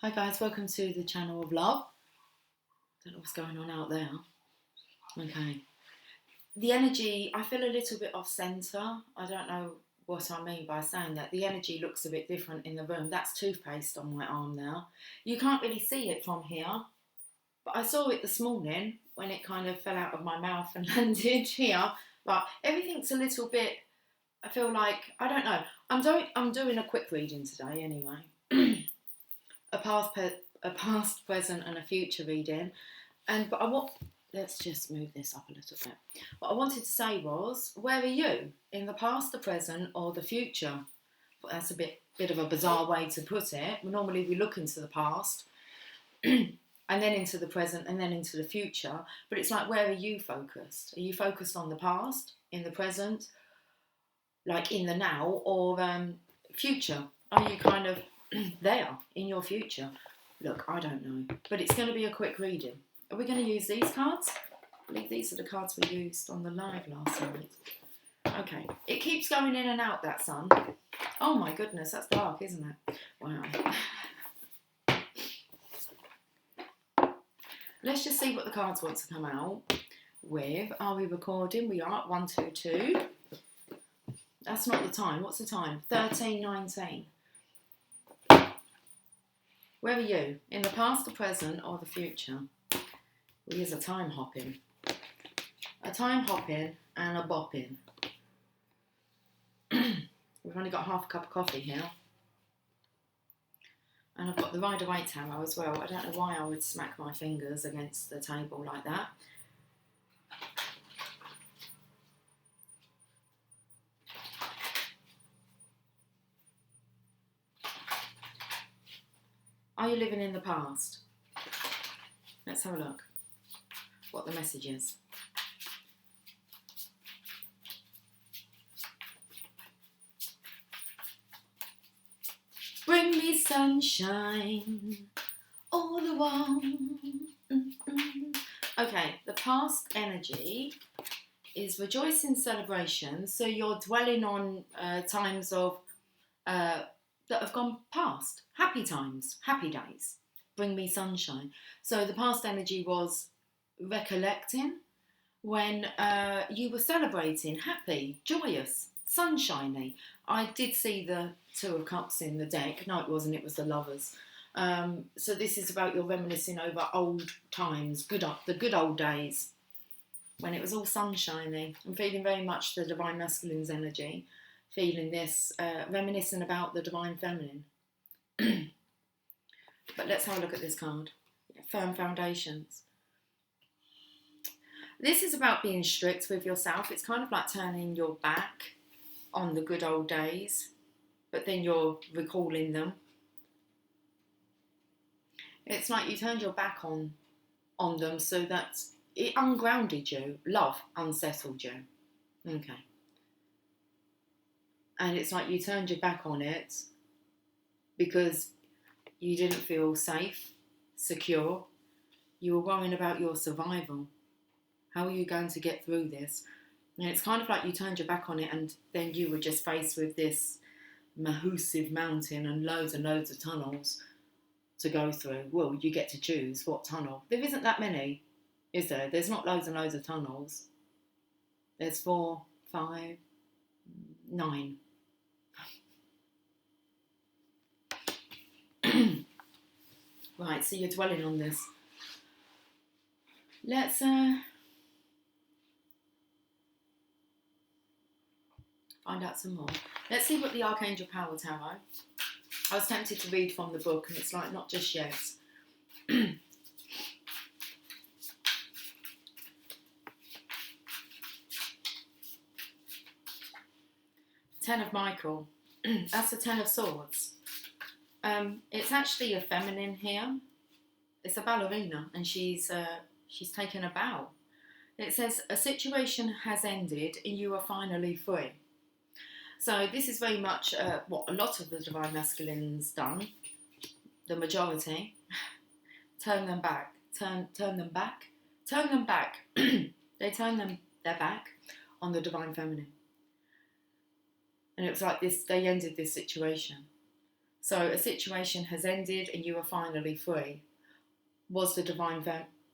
Hi guys, welcome to the channel of love. Don't know what's going on out there. Okay. The energy, I feel a little bit off centre. I don't know what I mean by saying that. The energy looks a bit different in the room. That's toothpaste on my arm now. You can't really see it from here, but I saw it this morning when it kind of fell out of my mouth and landed here. But everything's a little bit, I feel like, I don't know. I'm doing a quick reading today anyway. a past, present, and a future reading. Let's just move this up a little bit. What I wanted to say was, where are you in the past, the present, or the future? Well, that's a bit of a bizarre way to put it. Normally we look into the past, and then into the present, and then into the future. But it's like, where are you focused? Are you focused on the past, in the present, like in the now, or future? Are you kind of there in your future? Look, I don't know, but it's going to be a quick reading. Are we going to use these cards? I believe these are the cards we used on the live last night. Okay, it keeps going in and out, that sun. Oh my goodness, that's dark, isn't it? Wow. Let's just see what the cards want to come out with. Are we recording? We are at 1:22. That's not the time. What's the time? 13:19. Where are you? In the past, the present, or the future? We use a time hopping. A time hopping and a bopping. We've only got half a cup of coffee here. And I've got the Rider-Waite tarot as well. I don't know why I would smack my fingers against the table like that. Are you living in the past? Let's have a look what the message is. Bring me sunshine all the while. Okay, the past energy is rejoicing, celebration. So you're dwelling on times of that have gone past. Happy times, happy days. Bring me sunshine. So the past energy was recollecting when you were celebrating, happy, joyous, sunshiny. I did see the Two of Cups in the deck. No, it wasn't. It was the Lovers. So this is about your reminiscing over old times, the good old days, when it was all sunshiny. I'm feeling very much the Divine Masculine's energy. Feeling this, reminiscing about the Divine Feminine. But let's have a look at this card. Firm foundations. This is about being strict with yourself. It's kind of like turning your back on the good old days, but then you're recalling them. It's like you turned your back on them so that it ungrounded you. Love unsettled you. Okay. And it's like you turned your back on it because you didn't feel safe, secure. You were worrying about your survival. How are you going to get through this? And it's kind of like you turned your back on it and then you were just faced with this massive mountain and loads of tunnels to go through. Well, you get to choose what tunnel. There isn't that many, is there? There's not loads and loads of tunnels. There's 4, 5, 9. Right, so you're dwelling on this. Let's find out some more. Let's see what the Archangel Power Tarot. I was tempted to read from the book and it's like, not just yet. Ten of Michael. That's the Ten of Swords. It's actually a feminine here. It's a ballerina and she's taken a bow. It says, a situation has ended and you are finally free. So this is very much what a lot of the Divine Masculine's done. The majority. Turn them back. Turn them back. Turn them back. They turn their back on the Divine Feminine. And it was like this, they ended this situation. So a situation has ended and you are finally free. Was the divine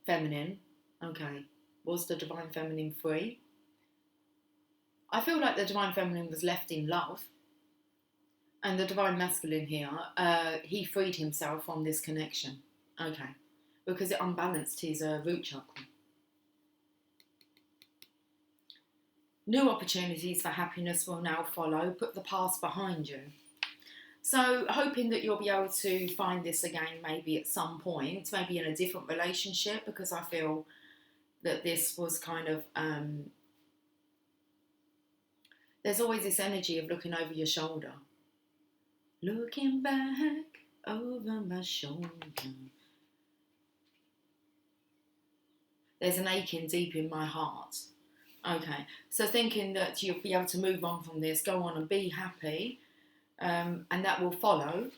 feminine, okay, was the divine feminine free? I feel like the divine feminine was left in love, and the divine masculine here, he freed himself from this connection, okay, because it unbalanced his root chakra. New opportunities for happiness will now follow. Put the past behind you. So hoping that you'll be able to find this again maybe at some point, maybe in a different relationship, because I feel that this was kind of, there's always this energy of looking over your shoulder. Looking back over my shoulder. There's an aching deep in my heart. Okay, so thinking that you'll be able to move on from this, go on and be happy, and that will follow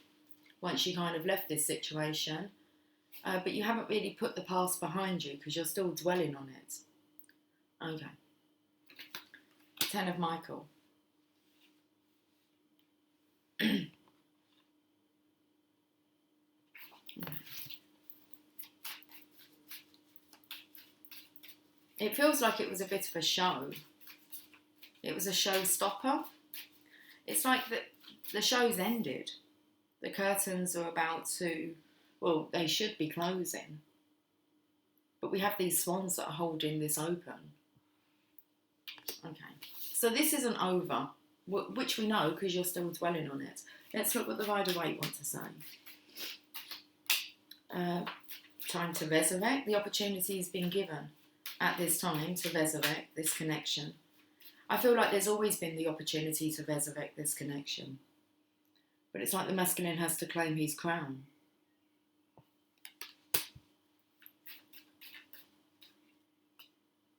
once you kind of left this situation. But you haven't really put the past behind you because you're still dwelling on it. Okay. 10 of Michael. It feels like it was a bit of a show. It was a showstopper. It's like the show's ended. The curtains are about to, well, they should be closing. But we have these swans that are holding this open. Okay, so this isn't over, which we know because you're still dwelling on it. Let's look what the Rider-Waite want to say. Time to resurrect. The opportunity has been given at this time to resurrect this connection. I feel like there's always been the opportunity to resurrect this connection. But it's like the masculine has to claim his crown.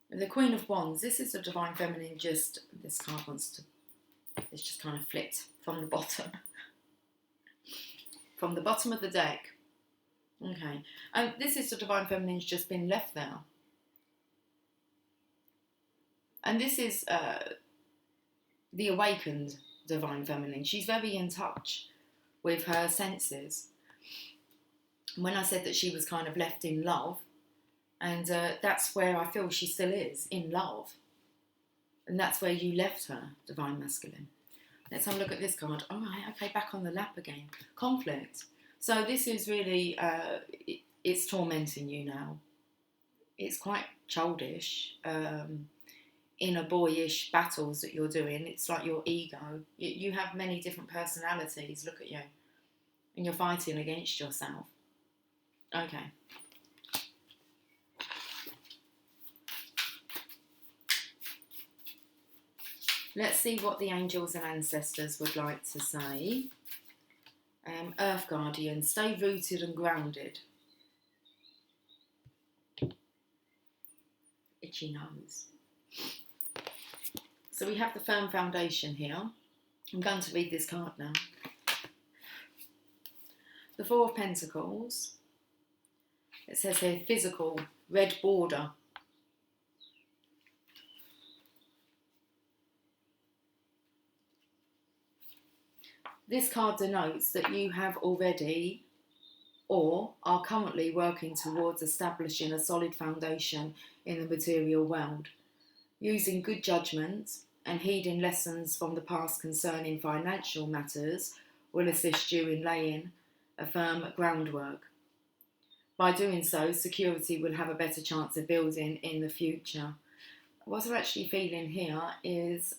The Queen of Wands, this is the divine feminine, just, this card wants to, it's just kind of flipped from the bottom. From the bottom of the deck. Okay, and this is the divine feminine's just been left there. And this is the awakened divine feminine. She's very in touch with her senses. When I said that she was kind of left in love, and that's where I feel she still is, in love. And that's where you left her, divine masculine. Let's have a look at this card. All right, okay, back on the lap again. Conflict. So this is really, it's tormenting you now. It's quite childish. Inner boyish battles that you're doing. It's like your ego. You have many different personalities. Look at you. And you're fighting against yourself. Okay. Let's see what the angels and ancestors would like to say. Earth Guardian, stay rooted and grounded. Itchy nose. So we have the firm foundation here. I'm going to read this card now. The Four of Pentacles. It says here, physical, red border. This card denotes that you have already or are currently working towards establishing a solid foundation in the material world. Using good judgment and heeding lessons from the past concerning financial matters will assist you in laying a firm groundwork. By doing so, security will have a better chance of building in the future. What I'm actually feeling here is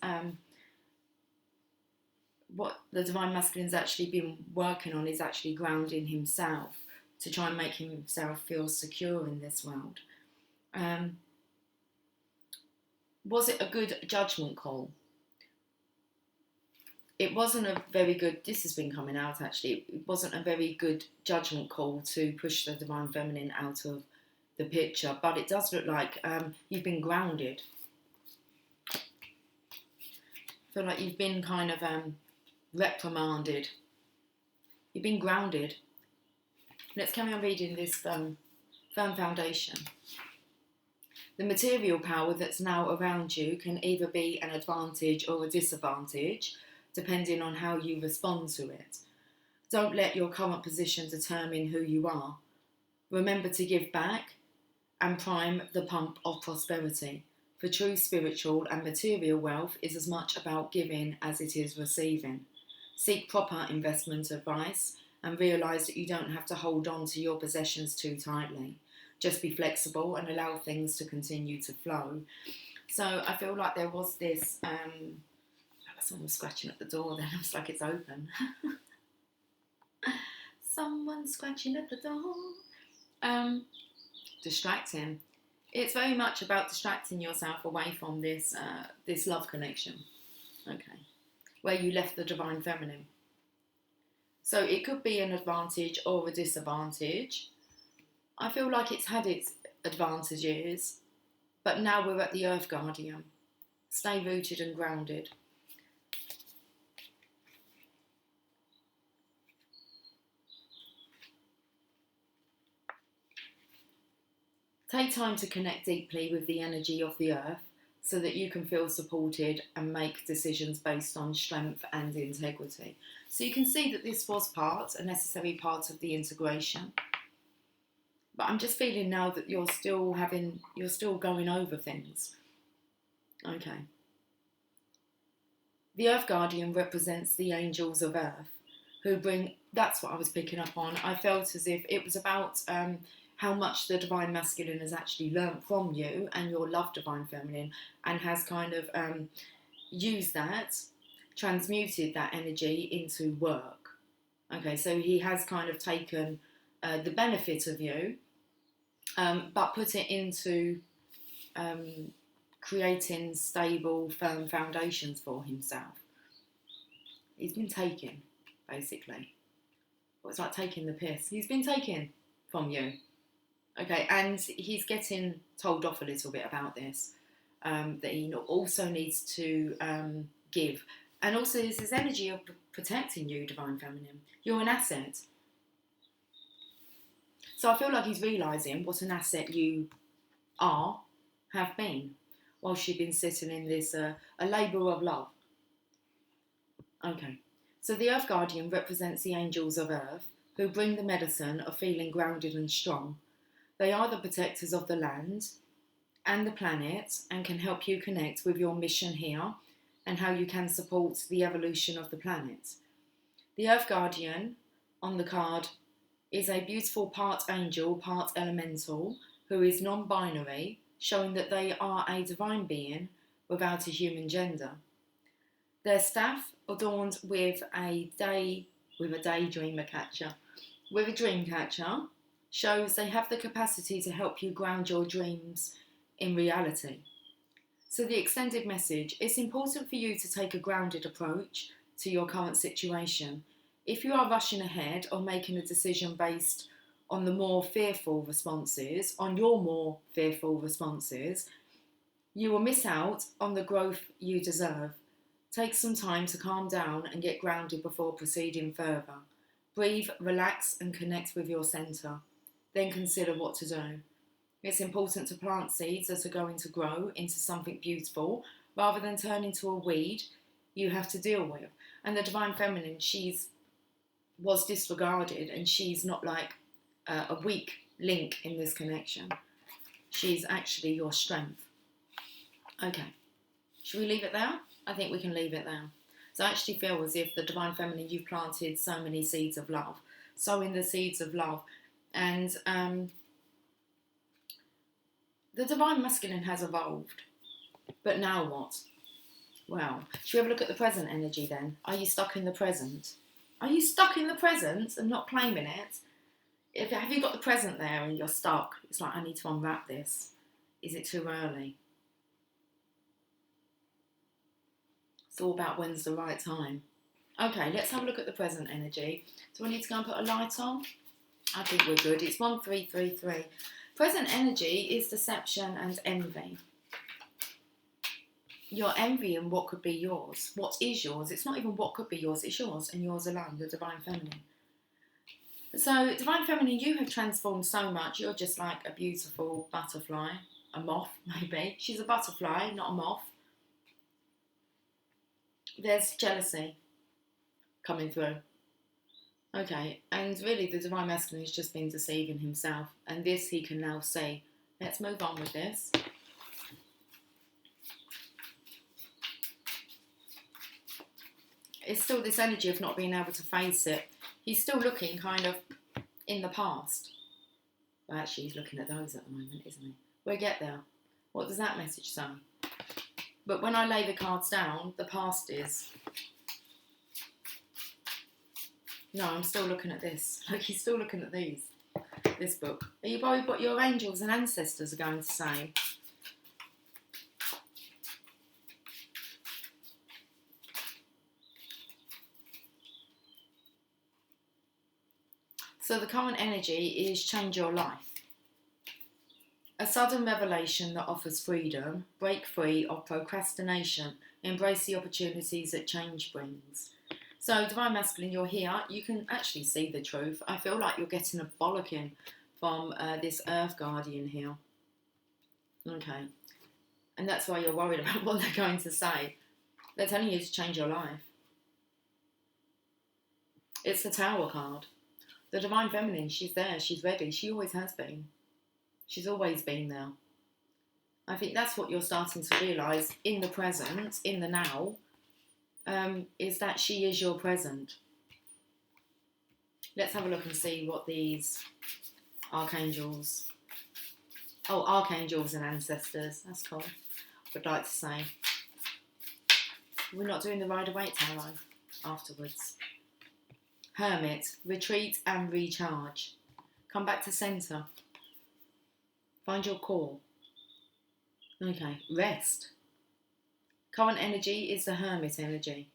what the divine masculine's actually been working on is actually grounding himself to try and make himself feel secure in this world. Was it a good judgment call? It wasn't a very good, this has been coming out actually, it wasn't a very good judgment call to push the divine feminine out of the picture, but it does look like you've been grounded. I feel like you've been kind of reprimanded. You've been grounded. Let's carry on reading this firm foundation. The material power that's now around you can either be an advantage or a disadvantage, depending on how you respond to it. Don't let your current position determine who you are. Remember to give back and prime the pump of prosperity. For true spiritual and material wealth is as much about giving as it is receiving. Seek proper investment advice and realise that you don't have to hold on to your possessions too tightly. Just be flexible and allow things to continue to flow. So I feel like there was this, someone was scratching at the door then, I was like, it's open. Someone scratching at the door. Distracting. It's very much about distracting yourself away from this this love connection, okay, where you left the divine feminine. So it could be an advantage or a disadvantage. I feel like it's had its advantages, but now we're at the Earth Guardian. Stay rooted and grounded. Take time to connect deeply with the energy of the earth so that you can feel supported and make decisions based on strength and integrity. So you can see that this was a necessary part of the integration. But I'm just feeling now that you're still going over things. Okay. The Earth Guardian represents the angels of Earth who bring, that's what I was picking up on. I felt as if it was about how much the Divine Masculine has actually learnt from you and your love Divine Feminine, and has kind of used that, transmuted that energy into work. Okay, so he has kind of taken the benefit of you, but put it into creating stable, firm foundations for himself. He's been taken, basically. Well, it's like taking the piss. He's been taken from you. Okay, and he's getting told off a little bit about this, that he also needs to give. And also there's this energy of protecting you, Divine Feminine. You're an asset. So I feel like he's realising what an asset you have been, whilst you've been sitting in this, a labour of love. Okay, so the Earth Guardian represents the angels of Earth, who bring the medicine of feeling grounded and strong. They are the protectors of the land and the planet and can help you connect with your mission here and how you can support the evolution of the planet. The Earth Guardian on the card is a beautiful part angel, part elemental, who is non-binary, showing that they are a divine being without a human gender. Their staff, adorned with a dream catcher, shows they have the capacity to help you ground your dreams in reality. So the extended message: it's important for you to take a grounded approach to your current situation. If you are rushing ahead or making a decision based on your more fearful responses, you will miss out on the growth you deserve. Take some time to calm down and get grounded before proceeding further. Breathe, relax, and connect with your centre. Then consider what to do. It's important to plant seeds that are going to grow into something beautiful rather than turn into a weed you have to deal with. And the Divine Feminine, was disregarded, and she's not like a weak link in this connection. She's actually your strength. Okay, should we leave it there? I think we can leave it there. So I actually feel as if the Divine Feminine, you've planted so many seeds of love, sowing the seeds of love. And the Divine Masculine has evolved. But now what? Well, should we have a look at the present energy then? Are you stuck in the present? Are you stuck in the present and not claiming it? Have you got the present there and you're stuck? It's like, I need to unwrap this. Is it too early? It's all about when's the right time. Okay, let's have a look at the present energy. Do I need to go and put a light on? I think we're good. It's 1333. Present energy is deception and envy. You're envying what could be yours. What is yours? It's not even what could be yours. It's yours and yours alone, the Divine Feminine. So, Divine Feminine, you have transformed so much. You're just like a beautiful butterfly. A moth, maybe. She's a butterfly, not a moth. There's jealousy coming through. Okay, and really the Divine Masculine has just been deceiving himself, and this he can now see. Let's move on with this. It's still this energy of not being able to face it. He's still looking kind of in the past. Well, actually, he's looking at those at the moment, isn't he? We'll get there. What does that message say? But when I lay the cards down, the past is... No, I'm still looking at this. Look, he's still looking at these. This book. Are you worried what your angels and ancestors are going to say? So the current energy is change your life. A sudden revelation that offers freedom, break free of procrastination, embrace the opportunities that change brings. So Divine Masculine, you're here, you can actually see the truth. I feel like you're getting a bollocking from this Earth Guardian here. Okay. And that's why you're worried about what they're going to say. They're telling you to change your life. It's the Tower card. The Divine Feminine, she's there, she's ready, she always has been. She's always been there. I think that's what you're starting to realise in the present, in the now, is that she is your present. Let's have a look and see what these archangels and ancestors, that's cool, would like to say. We're not doing the Rider-Waite Tarot afterwards. Hermit, retreat and recharge. Come back to centre. Find your core. Okay, rest. Current energy is the Hermit energy.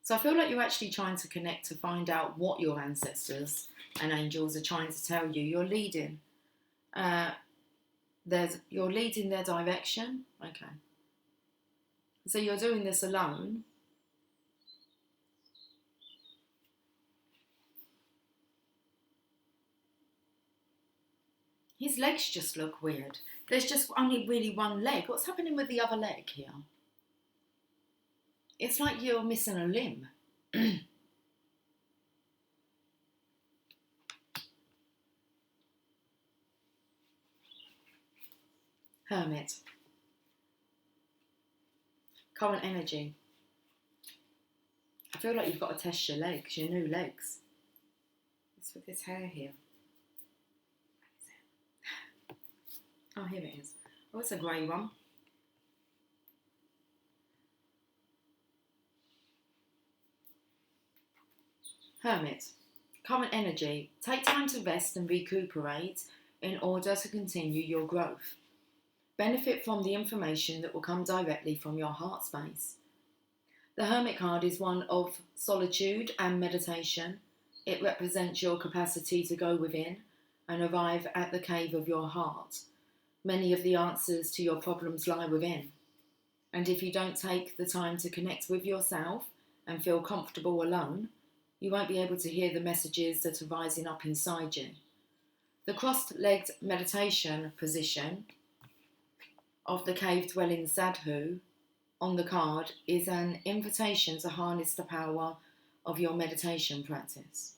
So I feel like you're actually trying to connect to find out what your ancestors and angels are trying to tell you. You're leading. You're leading their direction. Okay. So you're doing this alone. His legs just look weird. There's just only really one leg. What's happening with the other leg here? It's like you're missing a limb. Hermit. Current energy. I feel like you've got to test your legs, your new legs. It's with this hair here. Oh, here it is. Oh, it's a grey one. Hermit. Current energy. Take time to rest and recuperate in order to continue your growth. Benefit from the information that will come directly from your heart space. The Hermit card is one of solitude and meditation. It represents your capacity to go within and arrive at the cave of your heart. Many of the answers to your problems lie within. And if you don't take the time to connect with yourself and feel comfortable alone, you won't be able to hear the messages that are rising up inside you. The crossed-legged meditation position of the cave-dwelling sadhu on the card is an invitation to harness the power of your meditation practice.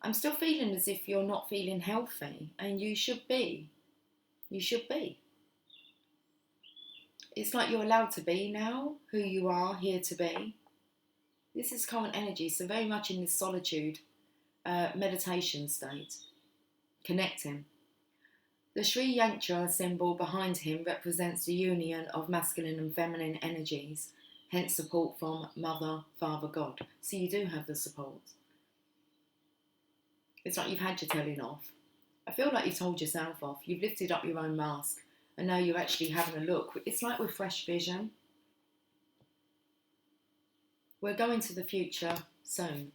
I'm still feeling as if you're not feeling healthy, and you should be. You should be. It's like you're allowed to be now, who you are here to be. This is current energy, so very much in this solitude, meditation state, connecting. The Sri Yantra symbol behind him represents the union of masculine and feminine energies, hence support from Mother, Father, God. So you do have the support. It's like you've had your telling off. I feel like you've told yourself off. You've lifted up your own mask, and now you're actually having a look. It's like with fresh vision. We're going to the future soon.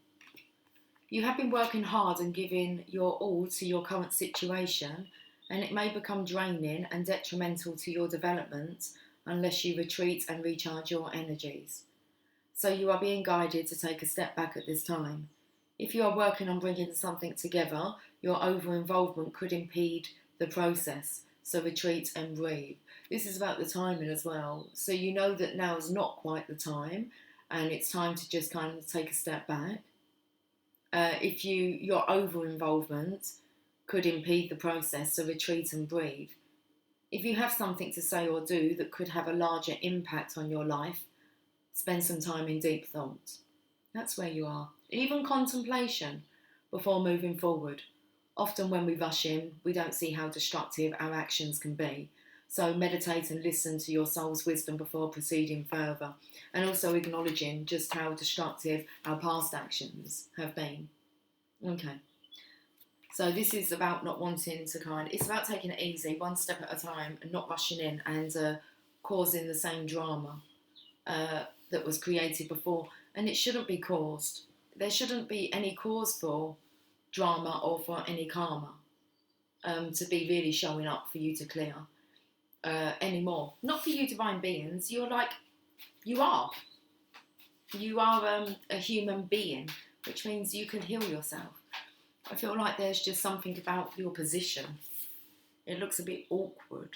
You have been working hard and giving your all to your current situation, and it may become draining and detrimental to your development unless you retreat and recharge your energies. So you are being guided to take a step back at this time. If you are working on bringing something together, your over-involvement could impede the process, so retreat and breathe. This is about the timing as well. So you know that now is not quite the time, and it's time to just kind of take a step back If your over-involvement could impede the process, so retreat and breathe. If you have something to say or do that could have a larger impact on your life, spend some time in deep thought. That's where you are. Even contemplation before moving forward. Often when we rush in, we don't see how destructive our actions can be. So meditate and listen to your soul's wisdom before proceeding further. And also acknowledging just how destructive our past actions have been. Okay. So this is about not wanting to it's about taking it easy, one step at a time, and not rushing in and causing the same drama that was created before. And it shouldn't be caused. There shouldn't be any cause for drama or for any karma to be really showing up for you to clear anymore. Not for you divine beings. You are a human being, which means you can heal yourself. I feel like there's just something about your position. It looks a bit awkward.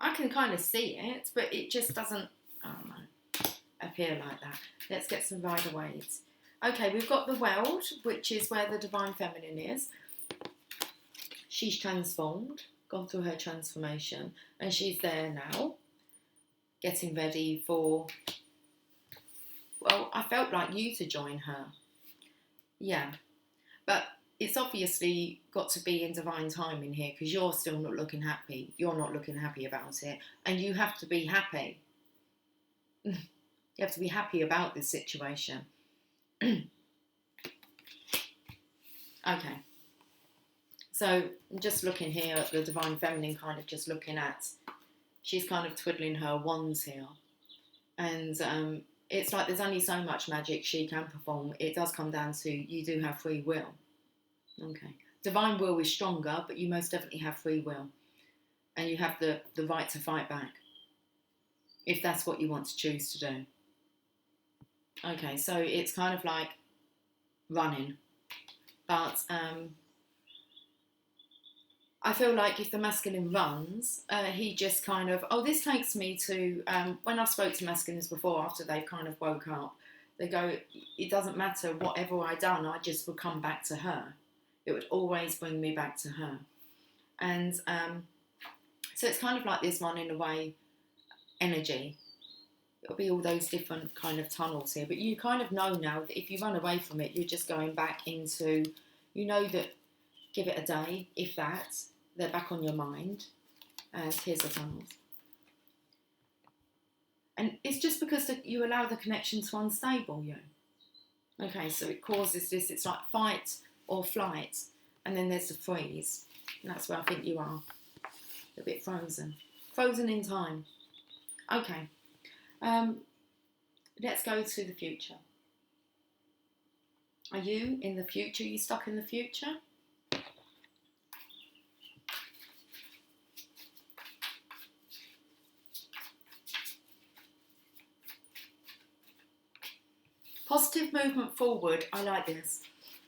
I can kind of see it, but it just doesn't, I don't know, appear like that. Let's get some Rider-Waite. Okay, we've got the World, which is where the Divine Feminine is. She's transformed, gone through her transformation, and she's there now, getting ready for, well, I felt like you to join her. Yeah, but it's obviously got to be in divine timing here because you're still not looking happy. You're not looking happy about it. And you have to be happy. You have to be happy about this situation. Okay. So I'm just looking here at the Divine Feminine, kind of just looking at, she's kind of twiddling her wands here. And it's like there's only so much magic she can perform. It does come down to you do have free will. Okay. Divine will is stronger, but you most definitely have free will. And you have the right to fight back. If that's what you want to choose to do. Okay, so it's kind of like running. But I feel like if the masculine runs, he just kind of, this takes me to, when I've spoke to masculines before, after they've kind of woke up, they go, it doesn't matter, whatever I done, I just would come back to her. It would always bring me back to her. And so it's kind of like this running away energy. It'll be all those different kind of tunnels here. But you kind of know now that if you run away from it, you're just going back into, you know that, give it a day, if that, they're back on your mind. And here's the tunnels. And it's just because you allow the connection to unstable you. Okay, so it causes this, it's like fight or flight. And then there's the freeze. And that's where I think you are. A bit frozen. Frozen in time. Okay. Let's go to the future. Are you in the future? Are you stuck in the future? Positive movement forward. I like this.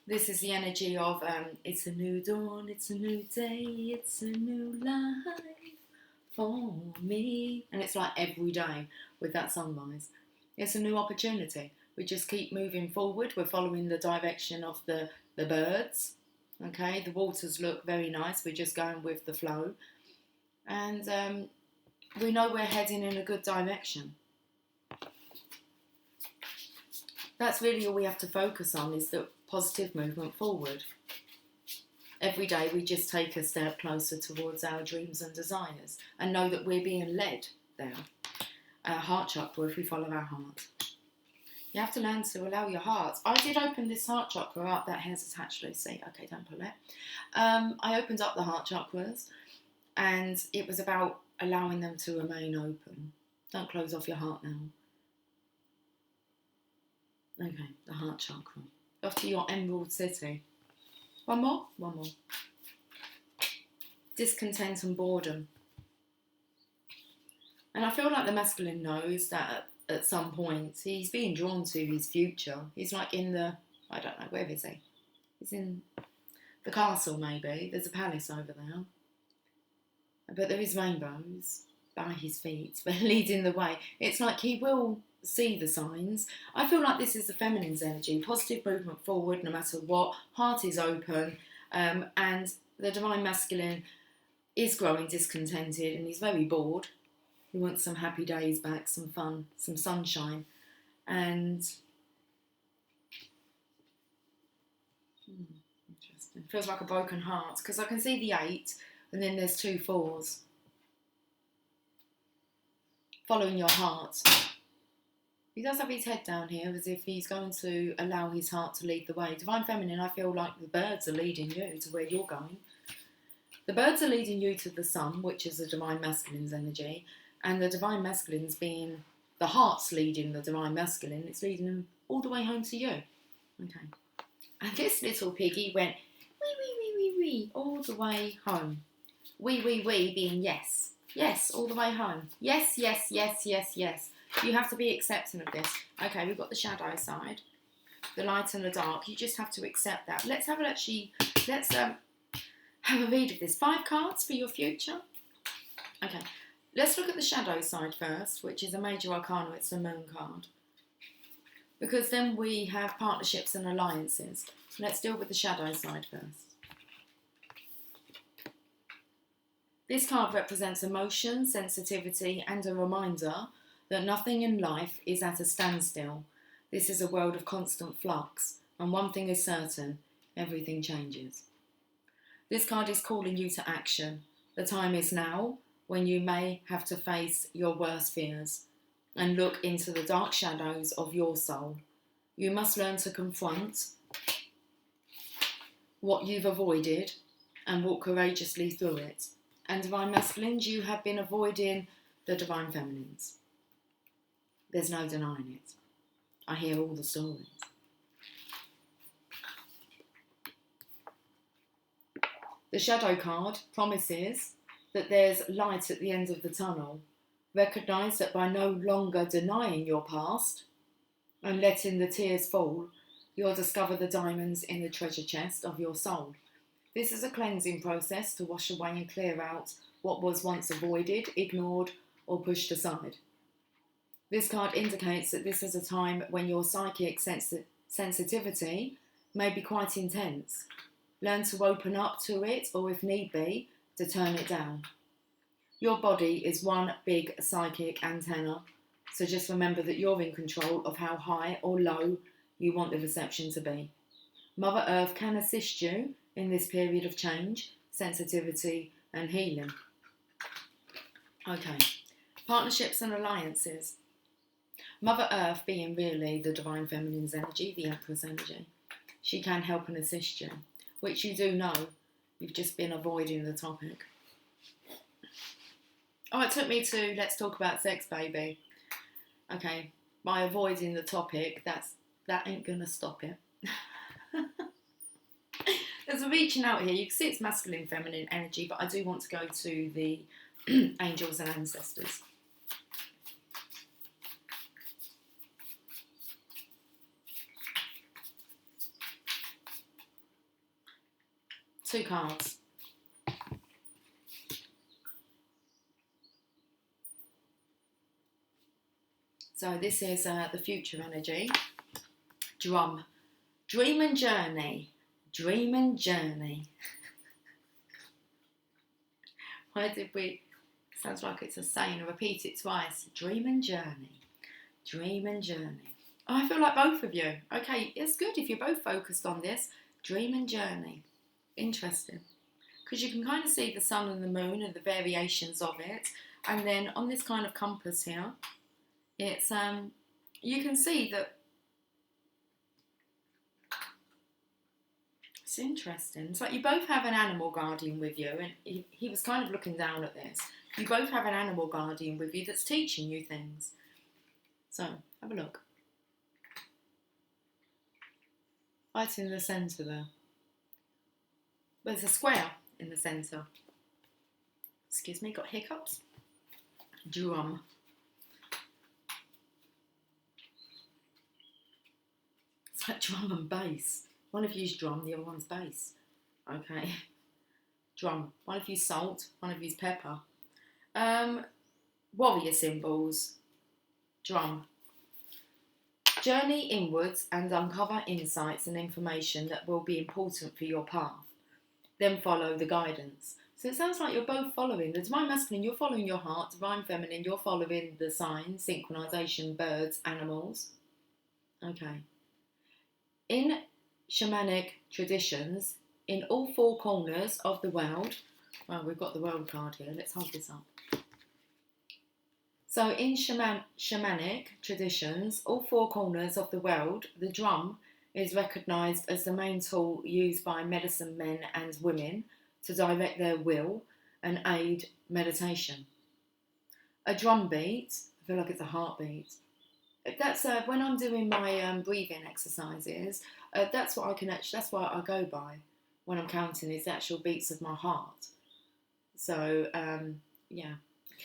This is the energy of it's a new dawn, it's a new day, it's a new life for me. And it's like every day with that sunrise. It's a new opportunity. We just keep moving forward. We're following the direction of the birds. Okay, the waters look very nice. We're just going with the flow. And we know we're heading in a good direction. That's really all we have to focus on, is the positive movement forward. Every day we just take a step closer towards our dreams and desires and know that we're being led there. Our heart chakra, if we follow our heart. You have to learn to allow your heart. I did open this heart chakra up. That hair's attached, Lucy. Okay, don't pull it. I opened up the heart chakras and it was about allowing them to remain open. Don't close off your heart now. Okay, the heart chakra. Off to your emerald city. One more? One more. Discontent and boredom. And I feel like the masculine knows that at some point he's being drawn to his future. He's like in the, I don't know, where is he? He's in the castle maybe. There's a palace over there. But there is rainbows. by his feet, but leading the way. It's like he will see the signs. I feel like this is the feminine's energy, positive movement forward no matter what, heart is open, and the divine masculine is growing discontented and he's very bored. He wants some happy days back, some fun, some sunshine, and interesting. Feels like a broken heart because I can see the 8 and then there's 2 4s. Following your heart. He does have his head down here as if he's going to allow his heart to lead the way. Divine Feminine, I feel like the birds are leading you to where you're going. The birds are leading you to the sun, which is the Divine Masculine's energy, and the Divine Masculine's being the heart's leading the Divine Masculine. It's leading them all the way home to you. Okay. And this little piggy went wee, wee, wee, wee, wee, all the way home. Wee, wee, wee being yes. Yes, all the way home. Yes, yes, yes, yes, yes. You have to be accepting of this. Okay, we've got the shadow side, the light and the dark. You just have to accept that. Let's have a read of this. 5 cards for your future. Okay, let's look at the shadow side first, which is a major arcana. It's the moon card. Because then we have partnerships and alliances. Let's deal with the shadow side first. This card represents emotion, sensitivity, and a reminder that nothing in life is at a standstill. This is a world of constant flux, and one thing is certain, everything changes. This card is calling you to action. The time is now when you may have to face your worst fears and look into the dark shadows of your soul. You must learn to confront what you've avoided and walk courageously through it. And Divine Masculines, you have been avoiding the Divine Feminines. There's no denying it. I hear all the stories. The shadow card promises that there's light at the end of the tunnel. Recognise that by no longer denying your past and letting the tears fall, you'll discover the diamonds in the treasure chest of your soul. This is a cleansing process to wash away and clear out what was once avoided, ignored, or pushed aside. This card indicates that this is a time when your psychic sensitivity may be quite intense. Learn to open up to it, or if need be, to turn it down. Your body is one big psychic antenna, so just remember that you're in control of how high or low you want the reception to be. Mother Earth can assist you in this period of change, sensitivity, and healing. Okay, partnerships and alliances. Mother Earth being really the Divine Feminine's energy, the Empress energy. She can help and assist you, which you do know. You've just been avoiding the topic. Oh, it took me to let's talk about sex, baby. Okay, by avoiding the topic, that ain't gonna stop it. There's a reaching out here. You can see it's masculine, feminine energy, but I do want to go to the angels and ancestors. Two cards. So this is the future energy. Drum. Dream and journey. Dream and journey. Why did we... Sounds like it's a saying. Repeat it twice. Dream and journey. Dream and journey. Oh, I feel like both of you. Okay, it's good if you're both focused on this. Dream and journey. Interesting. Because you can kind of see the sun and the moon and the variations of it. And then on this kind of compass here, it's you can see that it's interesting. It's like you both have an animal guardian with you, and he was kind of looking down at this. You both have an animal guardian with you that's teaching you things. So, have a look. Right in the centre there. There's a square in the centre. Excuse me, got hiccups. Drum. It's like drum and bass. One of you's drum, the other one's bass. Okay. Drum. One of you's salt, one of you's pepper. Warrior symbols. Drum. Journey inwards and uncover insights and information that will be important for your path. Then follow the guidance. So it sounds like you're both following. The Divine Masculine, you're following your heart. Divine Feminine, you're following the signs, synchronization, birds, animals. Okay. In shamanic traditions, in all four corners of the world, well, we've got the world card here. Let's hold this up. So in shamanic traditions, all four corners of the world, the drum is recognised as the main tool used by medicine men and women to direct their will and aid meditation. A drum beat, I feel like it's a heartbeat. That's when I'm doing my breathing exercises. That's what I can actually. That's what I go by when I'm counting is the actual beats of my heart. So yeah,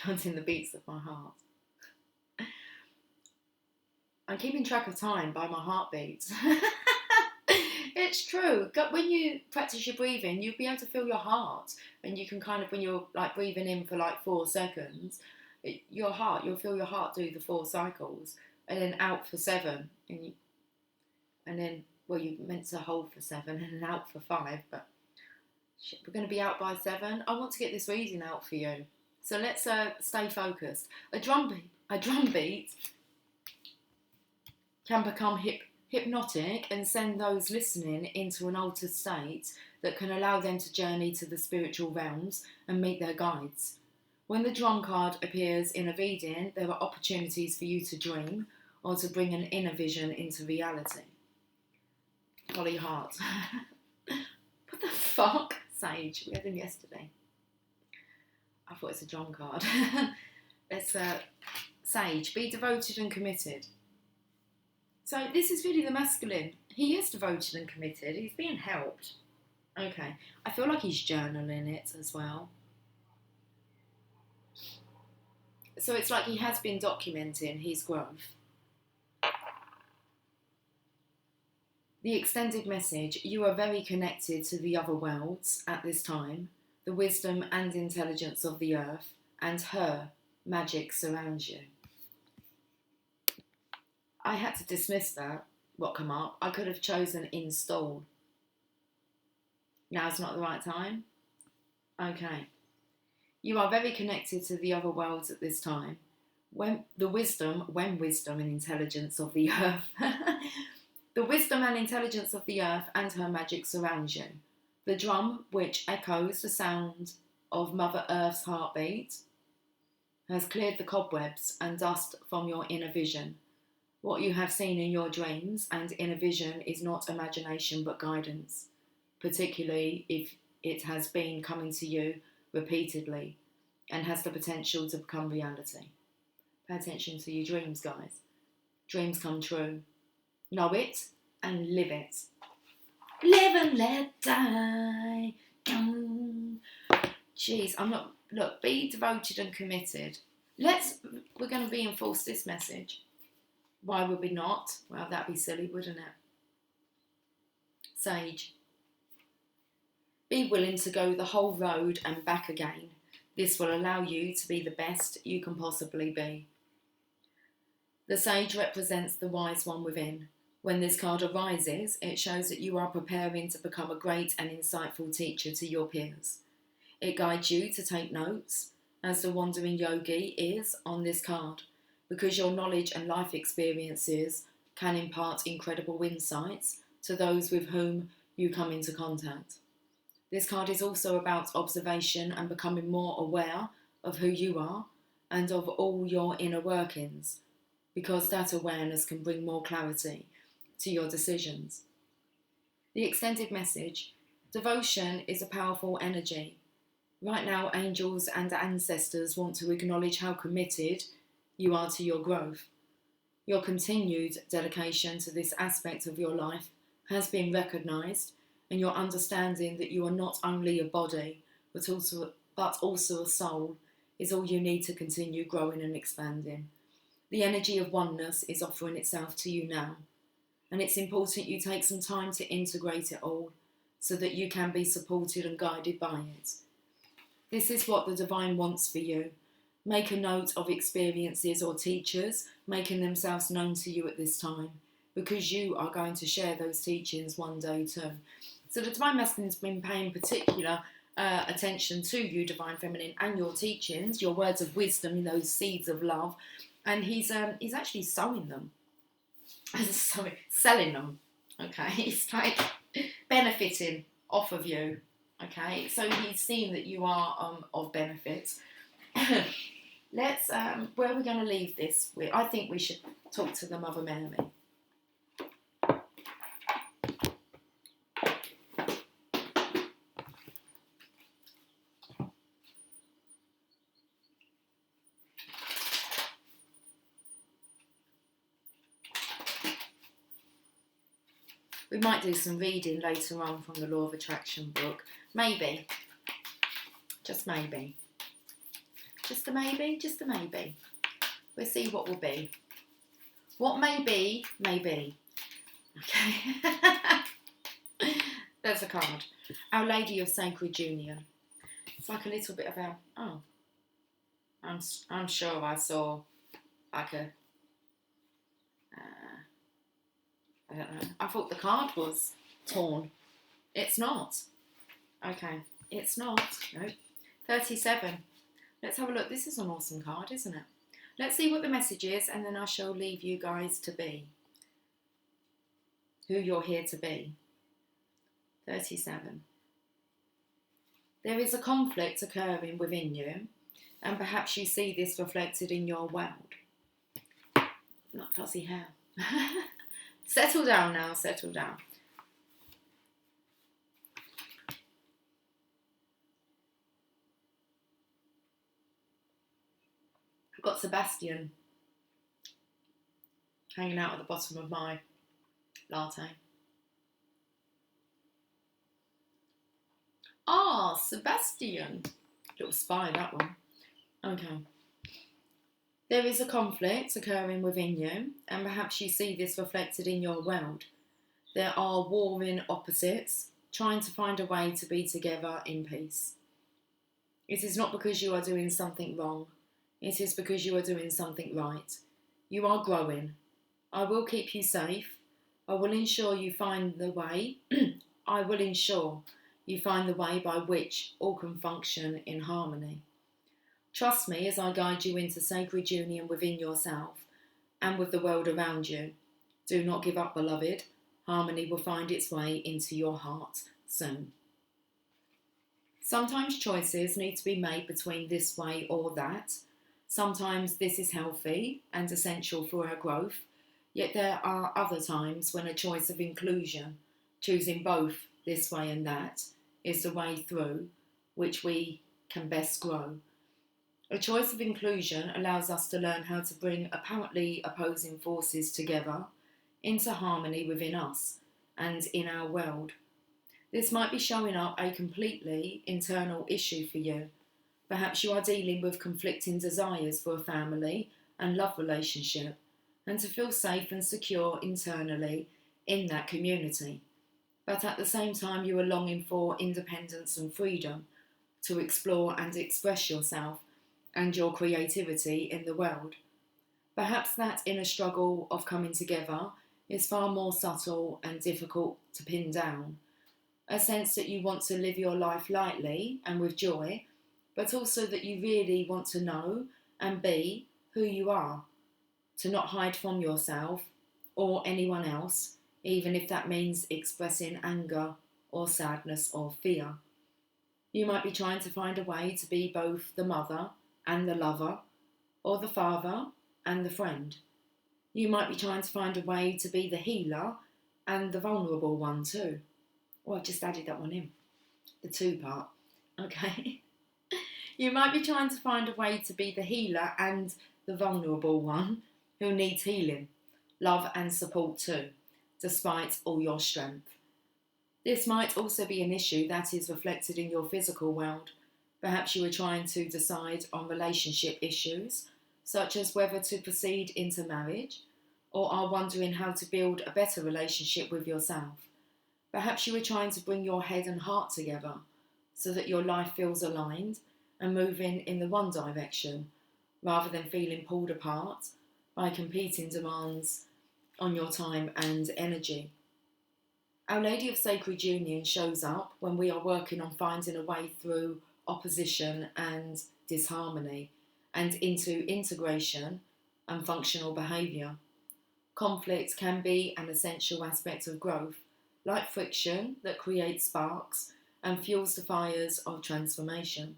counting the beats of my heart. I'm keeping track of time by my heartbeats. It's true. When you practice your breathing, you'll be able to feel your heart, and you can kind of, when you're like breathing in for like 4 seconds, you'll feel your heart do the 4 cycles, and then out for 7, and then you meant to hold for 7 and then out for 5, but shit, we're going to be out by 7. I want to get this reading out for you, so let's stay focused. A drum beat can become hypnotic and send those listening into an altered state that can allow them to journey to the spiritual realms and meet their guides. When the drum card appears in a reading, there are opportunities for you to dream or to bring an inner vision into reality. Holly Hart. What the fuck? Sage. We had him yesterday. I thought it's a drum card. Let's Sage. Be devoted and committed. So this is really the masculine. He is devoted and committed. He's being helped. Okay. I feel like he's journaling it as well. So it's like he has been documenting his growth. The extended message. You are very connected to the other worlds at this time. The wisdom and intelligence of the earth and her magic surrounds you. I had to dismiss that, what come up. I could have chosen install. Now's not the right time? Okay. You are very connected to the other worlds at this time. When wisdom and intelligence of the earth, the wisdom and intelligence of the earth and her magic surrounds you. The drum, which echoes the sound of Mother Earth's heartbeat, has cleared the cobwebs and dust from your inner vision. What you have seen in your dreams and inner vision is not imagination but guidance, particularly if it has been coming to you repeatedly and has the potential to become reality. Pay attention to your dreams, guys. Dreams come true. Know it and live it. Live and let die. Jeez, look, be devoted and committed. We're going to reinforce this message. Why would we not? Well, that'd be silly, wouldn't it? Sage. Be willing to go the whole road and back again. This will allow you to be the best you can possibly be. The sage represents the wise one within. When this card arises, it shows that you are preparing to become a great and insightful teacher to your peers. It guides you to take notes, as the wandering yogi is on this card, because your knowledge and life experiences can impart incredible insights to those with whom you come into contact. This card is also about observation and becoming more aware of who you are and of all your inner workings, because that awareness can bring more clarity to your decisions. The extended message. Devotion is a powerful energy. Right now, angels and ancestors want to acknowledge how committed you are to your growth. Your continued dedication to this aspect of your life has been recognised, and your understanding that you are not only a body but also a soul is all you need to continue growing and expanding. The energy of oneness is offering itself to you now, and it's important you take some time to integrate it all so that you can be supported and guided by it. This is what the divine wants for you. Make a note of experiences or teachers making themselves known to you at this time, because you are going to share those teachings one day too. So the Divine Masculine has been paying particular attention to you, Divine Feminine, and your teachings, your words of wisdom, those seeds of love, and he's actually sowing them, selling them. Okay, he's like benefiting off of you. Okay, so he's seen that you are of benefit. Let's where are we going to leave this? I think we should talk to the Mother Mary. We might do some reading later on from the Law of Attraction book. Maybe. Just maybe. Just a maybe, just a maybe. We'll see what will be. What may be, may be. Okay. There's a card. Our Lady of Sacred Union. It's like a little bit of a, oh. I'm sure I saw like a, I don't know. I thought the card was torn. It's not. Okay. It's not. No. 37. Let's have a look. This is an awesome card, isn't it? Let's see what the message is, and then I shall leave you guys to be who you're here to be. 37. There is a conflict occurring within you, and perhaps you see this reflected in your world. Not fuzzy hair. Settle down now, settle down. I've got Sebastian hanging out at the bottom of my latte. Ah, Sebastian. Little spy, that one. Okay. There is a conflict occurring within you, and perhaps you see this reflected in your world. There are warring opposites, trying to find a way to be together in peace. It is not because you are doing something wrong. It is because you are doing something right. You are growing. I will keep you safe. I will ensure you find the way. I will ensure you find the way by which all can function in harmony. Trust me as I guide you into sacred union within yourself and with the world around you. Do not give up, beloved. Harmony will find its way into your heart soon. Sometimes choices need to be made between this way or that. Sometimes this is healthy and essential for our growth, yet there are other times when a choice of inclusion, choosing both this way and that, is the way through which we can best grow. A choice of inclusion allows us to learn how to bring apparently opposing forces together into harmony within us and in our world. This might be showing up a completely internal issue for you. Perhaps you are dealing with conflicting desires for a family and love relationship, and to feel safe and secure internally in that community. But at the same time, you are longing for independence and freedom to explore and express yourself and your creativity in the world. Perhaps that inner struggle of coming together is far more subtle and difficult to pin down. A sense that you want to live your life lightly and with joy, but also that you really want to know and be who you are, to not hide from yourself or anyone else, even if that means expressing anger or sadness or fear. You might be trying to find a way to be both the mother and the lover, or the father and the friend. You might be trying to find a way to be the healer and the vulnerable one too. Well, I just added that one in, the two part, okay? You might be trying to find a way to be the healer and the vulnerable one who needs healing, love and support too, despite all your strength. This might also be an issue that is reflected in your physical world. Perhaps you are trying to decide on relationship issues, such as whether to proceed into marriage, or are wondering how to build a better relationship with yourself. Perhaps you are trying to bring your head and heart together so that your life feels aligned and moving in the one direction, rather than feeling pulled apart by competing demands on your time and energy. Our Lady of Sacred Union shows up when we are working on finding a way through opposition and disharmony and into integration and functional behaviour. Conflict can be an essential aspect of growth, like friction that creates sparks and fuels the fires of transformation.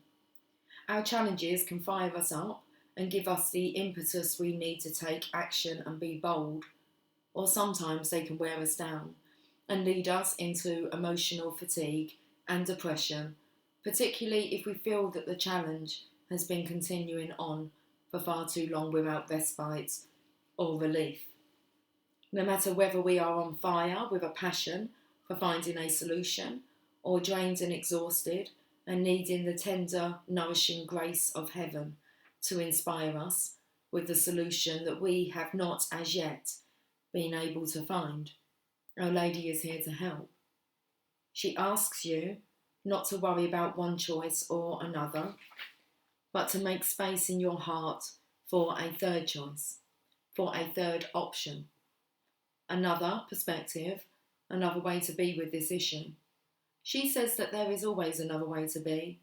Our challenges can fire us up and give us the impetus we need to take action and be bold, or sometimes they can wear us down and lead us into emotional fatigue and depression, particularly if we feel that the challenge has been continuing on for far too long without respite or relief. No matter whether we are on fire with a passion for finding a solution, or drained and exhausted and needing the tender, nourishing grace of heaven to inspire us with the solution that we have not as yet been able to find, Our Lady is here to help. She asks you not to worry about one choice or another, but to make space in your heart for a third choice, for a third option, another perspective, another way to be with this issue. She says that there is always another way to be,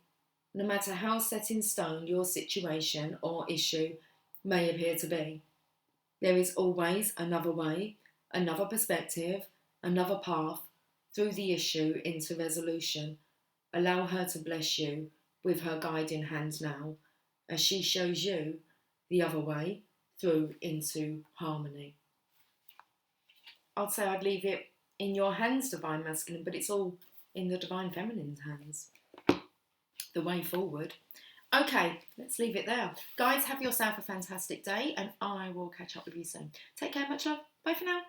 no matter how set in stone your situation or issue may appear to be. There is always another way, another perspective, another path through the issue into resolution. Allow her to bless you with her guiding hand now, as she shows you the other way through into harmony. I'd say I'd leave it in your hands, Divine Masculine, but it's all in the Divine Feminine's hands. The way forward. Okay, let's leave it there. Guys, have yourself a fantastic day and I will catch up with you soon. Take care, much love. Bye for now.